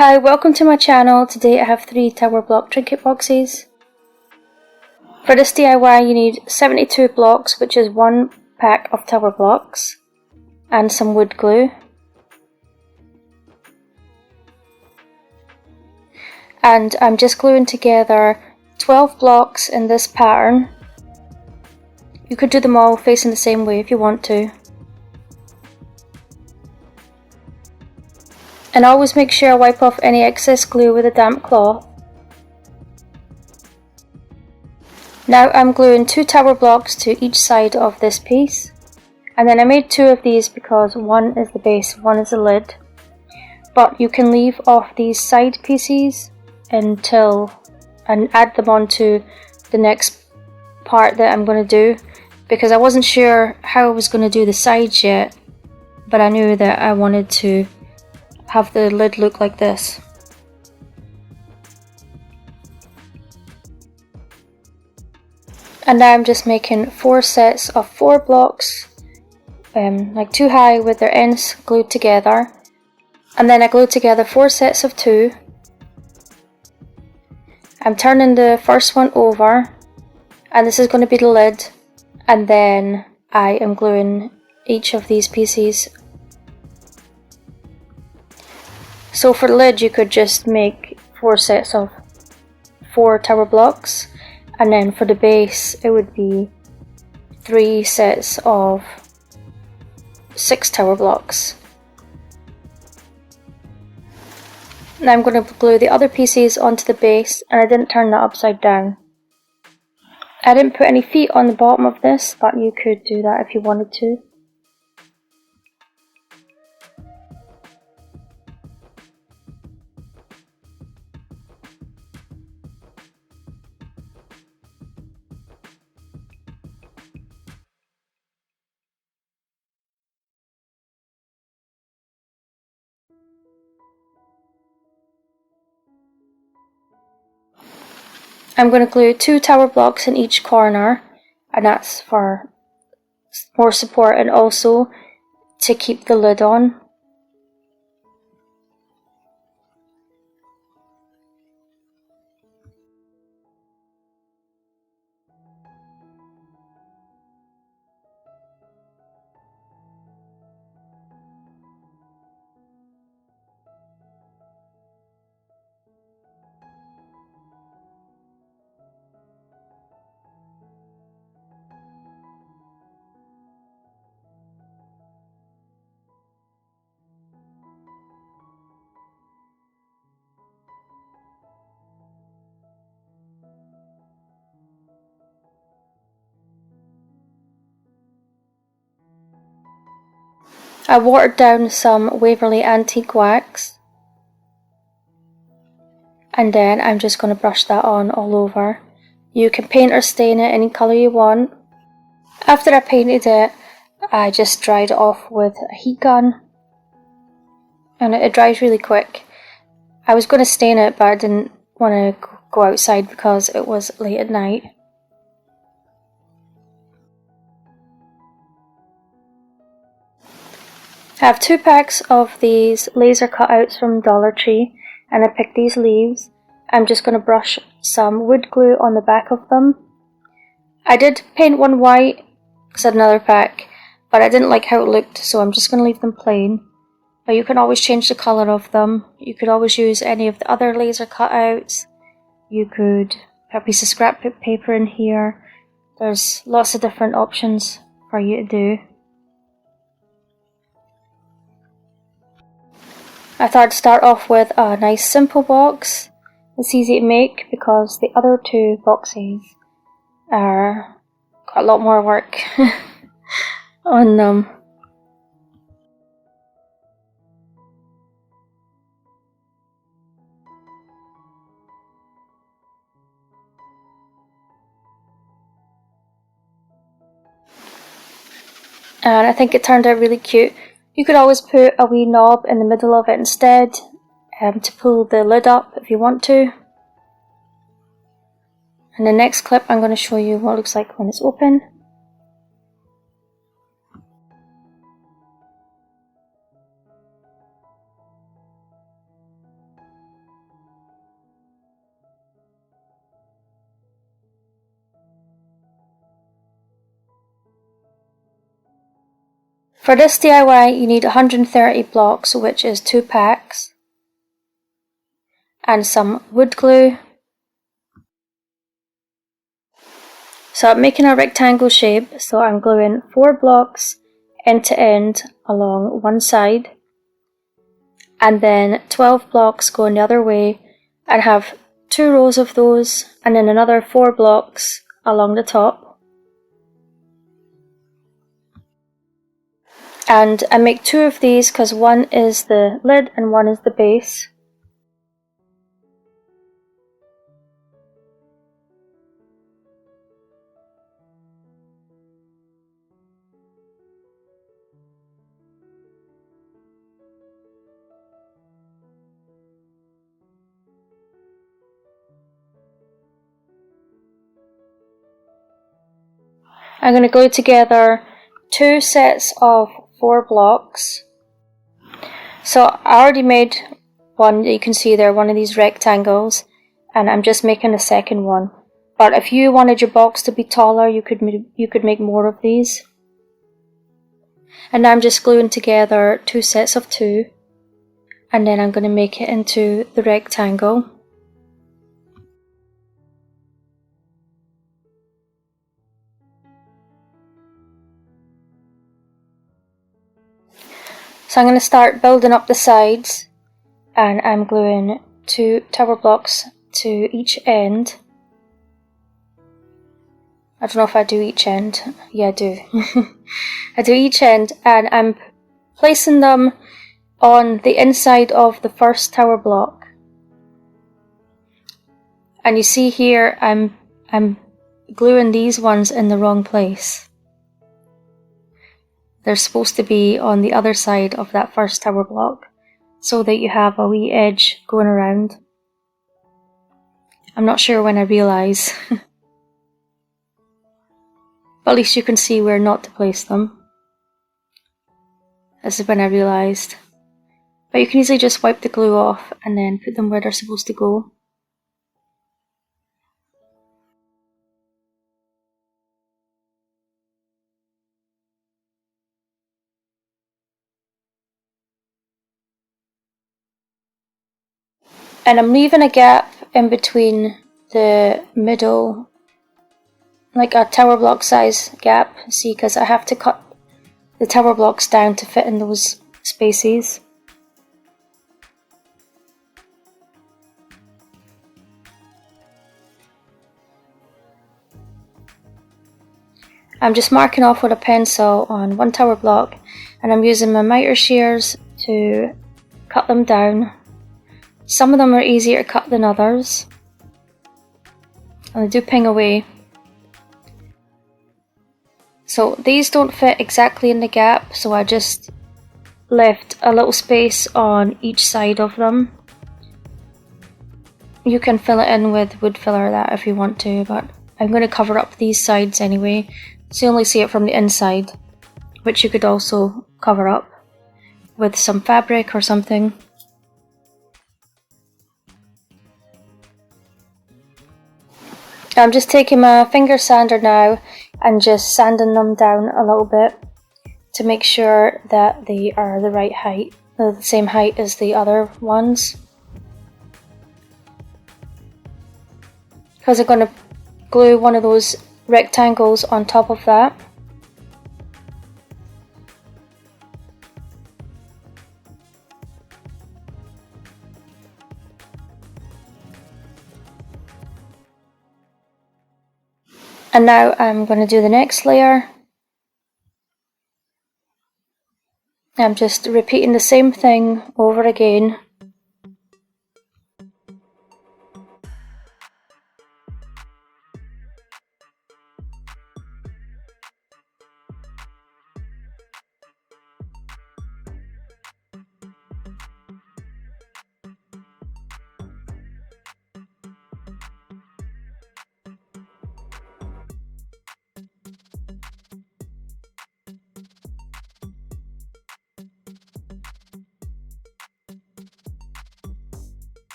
Hi, welcome to my channel. Today I have 3 tower block trinket boxes. For this DIY you need 72 blocks, which is 1 pack of tower blocks, and some wood glue. And I'm just gluing together 12 blocks in this pattern. You could do them all facing the same way if you want to. And always make sure I wipe off any excess glue with a damp cloth. Now I'm gluing 2 tower blocks to each side of this piece. And then I made 2 of these because one is the base, one is the lid. But you can leave off these side pieces and add them onto the next part that I'm going to do, because I wasn't sure how I was going to do the sides yet, but I knew that I wanted to have the lid look like this. And now I'm just making 4 sets of 4 blocks, like 2 high with their ends glued together, and then I glued together 4 sets of 2. I'm turning the first one over, and this is going to be the lid, and then I am gluing each of these pieces. So for the lid you could just make 4 sets of 4 tower blocks, and then for the base it would be 3 sets of 6 tower blocks. Now I'm going to glue the other pieces onto the base, and I didn't turn that upside down. I didn't put any feet on the bottom of this, but you could do that if you wanted to. I'm going to glue 2 tower blocks in each corner, and that's for more support and also to keep the lid on. I watered down some Waverly Antique Wax, and then I'm just going to brush that on all over. You can paint or stain it any colour you want. After I painted it, I just dried it off with a heat gun, and it dries really quick. I was going to stain it, but I didn't want to go outside because it was late at night. I have 2 packs of these laser cutouts from Dollar Tree, and I picked these leaves. I'm just going to brush some wood glue on the back of them. I did paint one white, because I had another pack, but I didn't like how it looked, so I'm just going to leave them plain. But you can always change the colour of them. You could always use any of the other laser cutouts. You could put a piece of scrap paper in here. There's lots of different options for you to do. I thought I'd start off with a nice simple box. It's easy to make because the other 2 boxes are got a lot more work on them. And I think it turned out really cute. You could always put a wee knob in the middle of it instead, to pull the lid up if you want to. In the next clip I'm going to show you what it looks like when it's open. For this DIY you need 130 blocks, which is 2 packs, and some wood glue. So I'm making a rectangle shape, so I'm gluing 4 blocks end to end along one side, and then 12 blocks going the other way, and have 2 rows of those, and then another 4 blocks along the top. And I make 2 of these because one is the lid and one is the base. I'm going to glue together 2 sets of 4 blocks. So I already made one that you can see there, one of these rectangles, and I'm just making a second one. But if you wanted your box to be taller, you could make more of these. And now I'm just gluing together 2 sets of 2, and then I'm going to make it into the rectangle. So I'm going to start building up the sides, and I'm gluing 2 tower blocks to each end. I don't know if I do each end. Yeah, I do. I do each end, and I'm placing them on the inside of the first tower block. And you see here I'm gluing these ones in the wrong place. They're supposed to be on the other side of that first tower block, so that you have a wee edge going around. I'm not sure when I realise. But at least you can see where not to place them. This is when I realised. But you can easily just wipe the glue off and then put them where they're supposed to go. And I'm leaving a gap in between the middle, like a tower block size gap, see, because I have to cut the tower blocks down to fit in those spaces. I'm just marking off with a pencil on one tower block, and I'm using my miter shears to cut them down. Some of them are easier to cut than others, and they do ping away. So these don't fit exactly in the gap, so I just left a little space on each side of them. You can fill it in with wood filler that if you want to, but I'm going to cover up these sides anyway, so you only see it from the inside, which you could also cover up with some fabric or something. I'm just taking my finger sander now and just sanding them down a little bit to make sure that they are the right height, the same height as the other ones. Because I'm going to glue one of those rectangles on top of that. And now I'm going to do the next layer. I'm just repeating the same thing over again.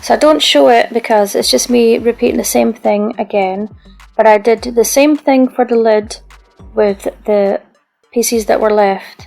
So I don't show it because it's just me repeating the same thing again, but I did the same thing for the lid with the pieces that were left.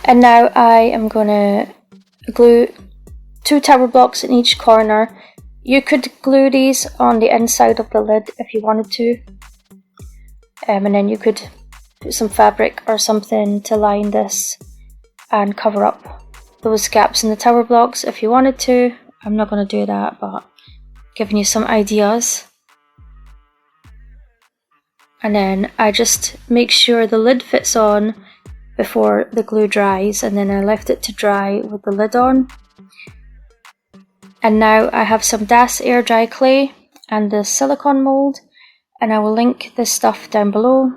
And now I am going to glue 2 tower blocks in each corner. You could glue these on the inside of the lid if you wanted to, and then you could put some fabric or something to line this and cover up those gaps in the tower blocks if you wanted to. I'm not going to do that, but giving you some ideas. And then I just make sure the lid fits on before the glue dries, and then I left it to dry with the lid on. And now I have some Das air dry clay and the silicone mould, and I will link this stuff down below.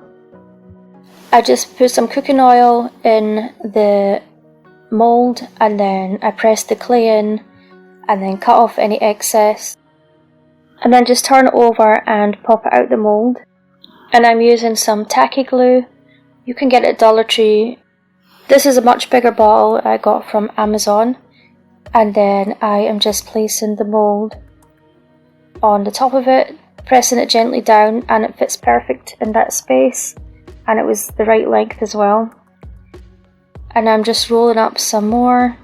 I just put some cooking oil in the mould, and then I press the clay in and then cut off any excess, and then just turn it over and pop it out the mould. And I'm using some tacky glue. You can get it at Dollar Tree. This is a much bigger bottle I got from Amazon. And then I am just placing the mould on the top of it, pressing it gently down, and it fits perfect in that space, and it was the right length as well. And I'm just rolling up some more.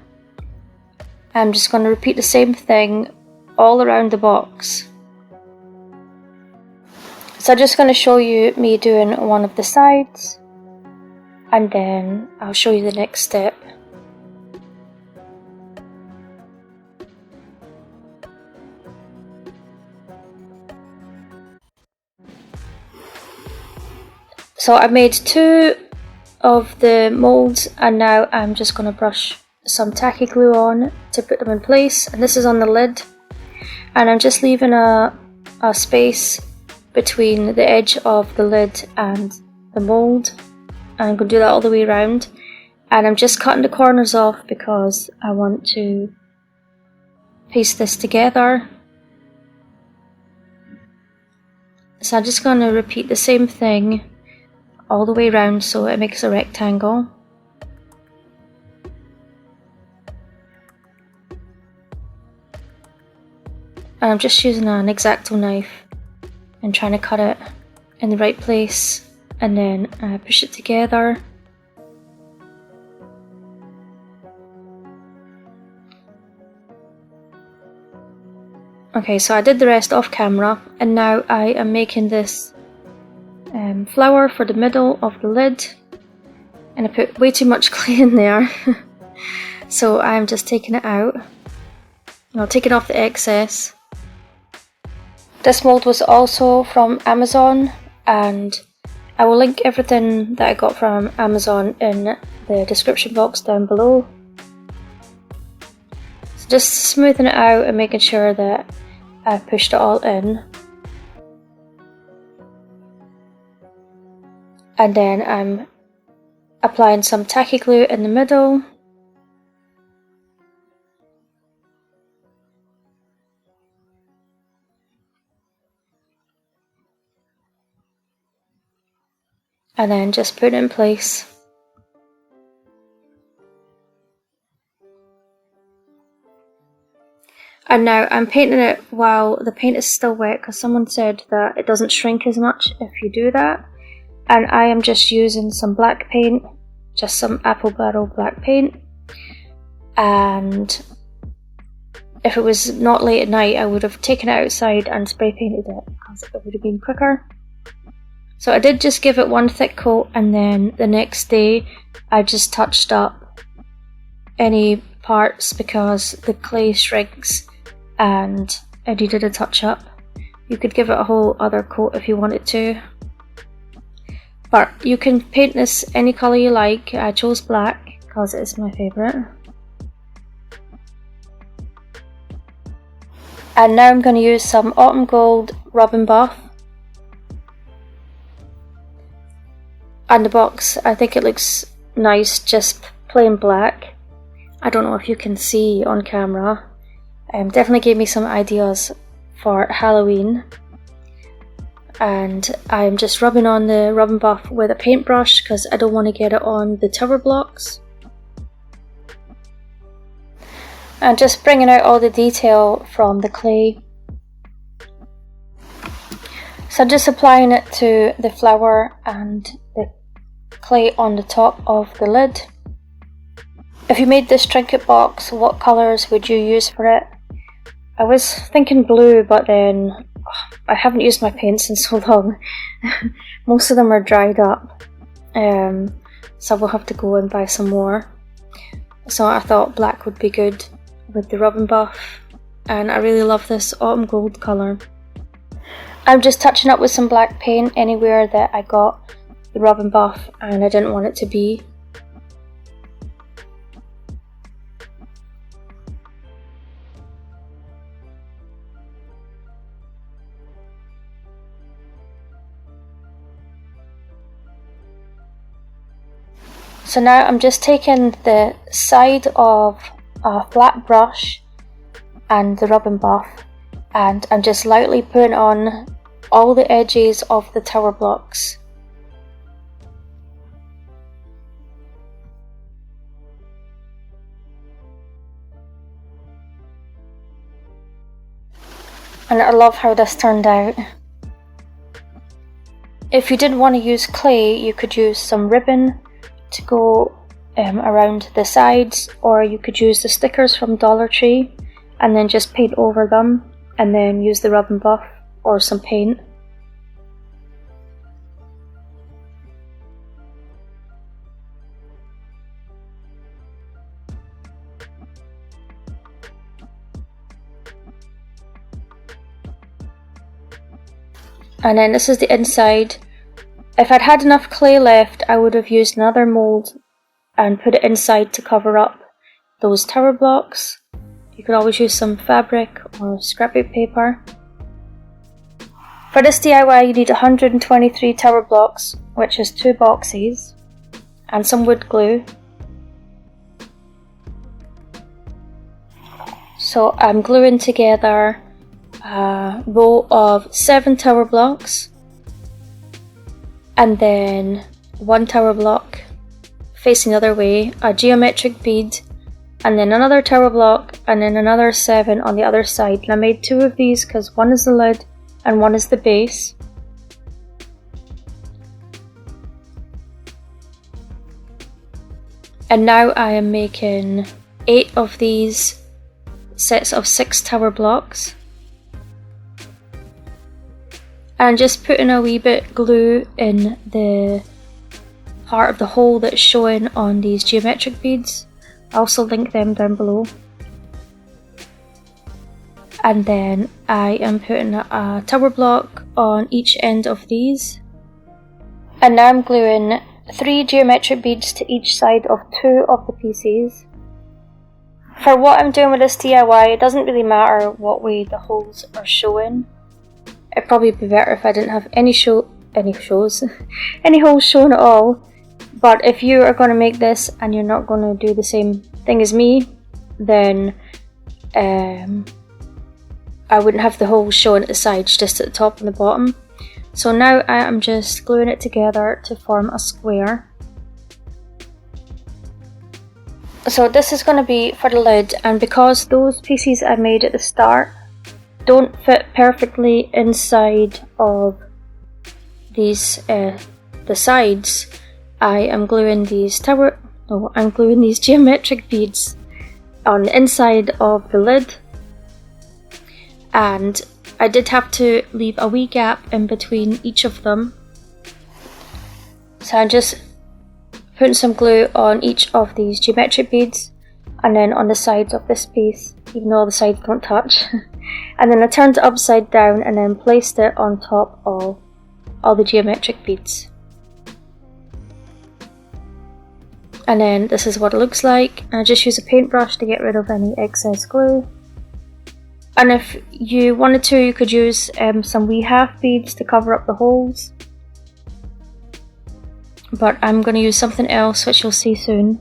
I'm just going to repeat the same thing all around the box. So I'm just going to show you me doing one of the sides, and then I'll show you the next step. So I made 2 of the moulds, and now I'm just going to brush some tacky glue on to put them in place, and this is on the lid, and I'm just leaving a space between the edge of the lid and the mould, and I'm going to do that all the way around. And I'm just cutting the corners off because I want to paste this together. So I'm just going to repeat the same thing all the way around so it makes a rectangle. And I'm just using an X-Acto knife and trying to cut it in the right place, and then push it together. Okay, so I did the rest off camera, and now I am making this flower for the middle of the lid, and I put way too much clay in there. So I'm just taking it out. I'll take it off the excess. This mould was also from Amazon, and I will link everything that I got from Amazon in the description box down below. So just smoothing it out and making sure that I've pushed it all in. And then I'm applying some tacky glue in the middle. And then just put it in place. And now I'm painting it while the paint is still wet, because someone said that it doesn't shrink as much if you do that. And I am just using some black paint, just some apple barrel black paint. And if it was not late at night, I would have taken it outside and spray painted it, because it would have been quicker. So I did just give it one thick coat, and then the next day I just touched up any parts because the clay shrinks and I needed a touch up. You could give it a whole other coat if you wanted to. But you can paint this any colour you like. I chose black because it's my favourite. And now I'm going to use some Autumn Gold Rub and Buff. And the box, I think it looks nice, just plain black. I don't know if you can see on camera. Definitely gave me some ideas for Halloween. And I'm just rubbing on the Rub and Buff with a paintbrush because I don't want to get it on the tower blocks. And just bringing out all the detail from the clay. So I'm just applying it to the flower and the clay on the top of the lid. If you made this Trinket box, what colours would you use for it? I was thinking blue, but then I haven't used my paints in so long. Most of them are dried up, so we'll have to go and buy some more. So I thought black would be good with the Rub and Buff, and I really love this Autumn Gold colour. I'm just touching up with some black paint anywhere that I got the Rub and Buff and I didn't want it to be. So now I'm just taking the side of a flat brush and the Rub and Buff, and I'm just lightly putting on all the edges of the tower blocks. And I love how this turned out. If you didn't want to use clay, you could use some ribbon to go around the sides, or you could use the stickers from Dollar Tree and then just paint over them and then use the Rub and Buff or some paint. And then this is the inside. If I'd had enough clay left, I would have used another mould and put it inside to cover up those tower blocks. You could always use some fabric or scrapbook paper. For this DIY you need 123 tower blocks, which is 2 boxes, and some wood glue. So I'm gluing together a row of 7 tower blocks, and then 1 tower block facing the other way, a geometric bead, and then another tower block, and then another 7 on the other side. And I made 2 of these because one is the lid and one is the base. And now I am making 8 of these sets of 6 tower blocks. And just putting a wee bit glue in the part of the hole that's showing on these geometric beads. I'll also link them down below. And then I am putting a tower block on each end of these. And now I'm gluing 3 geometric beads to each side of 2 of the pieces. For what I'm doing with this DIY, it doesn't really matter what way the holes are showing. It'd probably be better if I didn't have any holes shown at all. But if you are going to make this and you're not going to do the same thing as me, then I wouldn't have the holes showing at the sides, just at the top and the bottom. So now I am just gluing it together to form a square. So this is going to be for the lid, and because those pieces I made at the start don't fit perfectly inside of these the sides, I am gluing these geometric beads on the inside of the lid, and I did have to leave a wee gap in between each of them So I'm just putting some glue on each of these geometric beads and then on the sides of this piece, even though the sides don't touch. And then I turned it upside down and then placed it on top of all the geometric beads. And then this is what it looks like. And I just use a paintbrush to get rid of any excess glue. And if you wanted to, you could use some wee half beads to cover up the holes. But I'm going to use something else, which you'll see soon.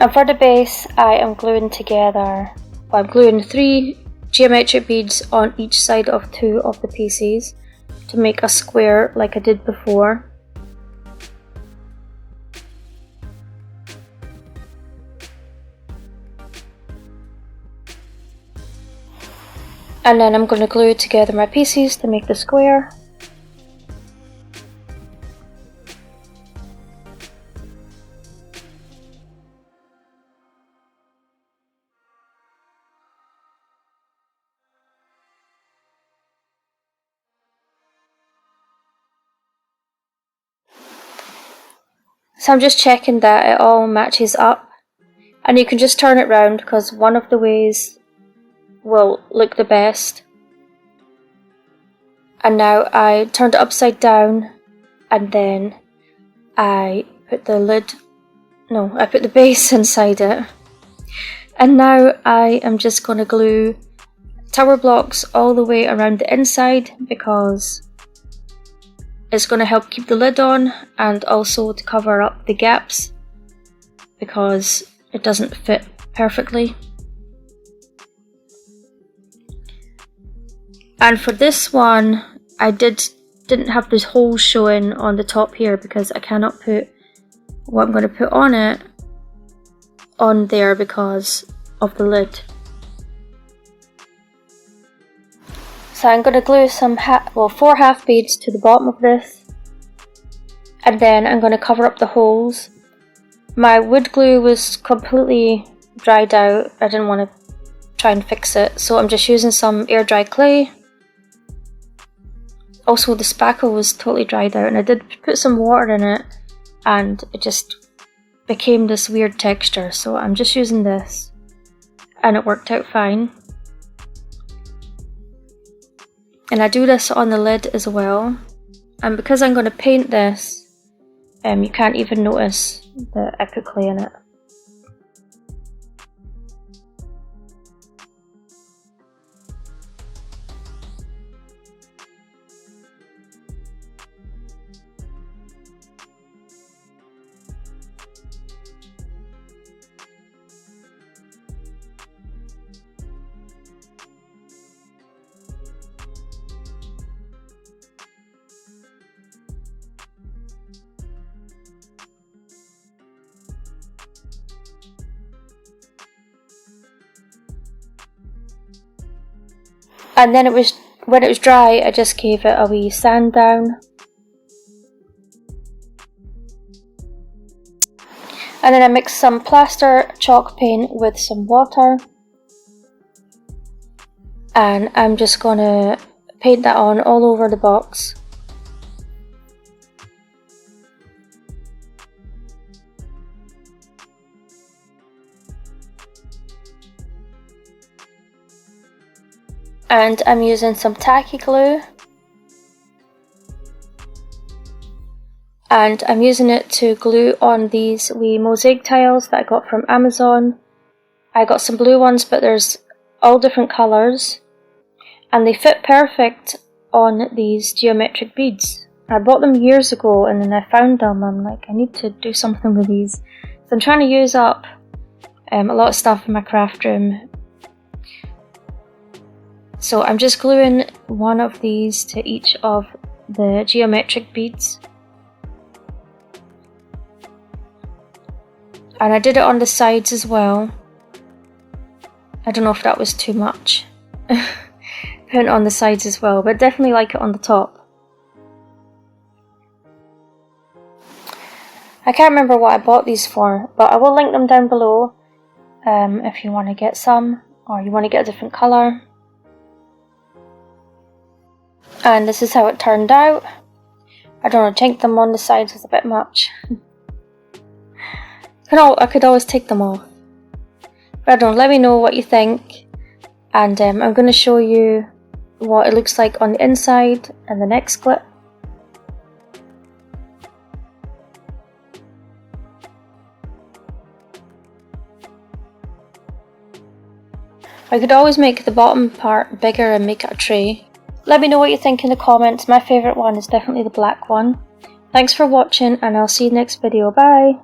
And for the base, I am gluing together, I'm gluing 3 geometric beads on each side of 2 of the pieces to make a square like I did before. And then I'm going to glue together my pieces to make the square. So I'm just checking that it all matches up, and you can just turn it round because one of the ways will look the best. And now I turned it upside down and then I put the base inside it. And now I am just going to glue tower blocks all the way around the inside because it's going to help keep the lid on and also to cover up the gaps because it doesn't fit perfectly. And for this one, I didn't have this hole showing on the top here because I cannot put what I'm going to put on it on there because of the lid. So I'm going to glue some 4 half beads to the bottom of this, and then I'm going to cover up the holes. My wood glue was completely dried out. I didn't want to try and fix it, so I'm just using some air dry clay. Also, the spackle was totally dried out, and I did put some water in it and it just became this weird texture, so I'm just using this and it worked out fine. And I do this on the lid as well, and because I'm going to paint this, you can't even notice that I put clay in it. And then when it was dry, I just gave it a wee sand down. And then I mixed some plaster chalk paint with some water. And I'm just going to paint that on all over the box. And I'm using some tacky glue. And I'm using it to glue on these wee mosaic tiles that I got from Amazon. I got some blue ones, but there's all different colours. And they fit perfect on these geometric beads. I bought them years ago and then I found them. I'm like, I need to do something with these. So I'm trying to use up a lot of stuff in my craft room. So I'm just gluing one of these to each of the geometric beads. And I did it on the sides as well. I don't know if that was too much. Putting it on the sides as well, but definitely like it on the top. I can't remember what I bought these for, but I will link them down below if you want to get some or you want to get a different colour. And this is how it turned out. I don't know, take them on the sides is a bit much. I could always take them off. But I don't know, let me know what you think. And I'm going to show you what it looks like on the inside and the next clip. I could always make the bottom part bigger and make it a tray. Let me know what you think in the comments. My favourite one is definitely the black one. Thanks for watching and I'll see you next video. Bye!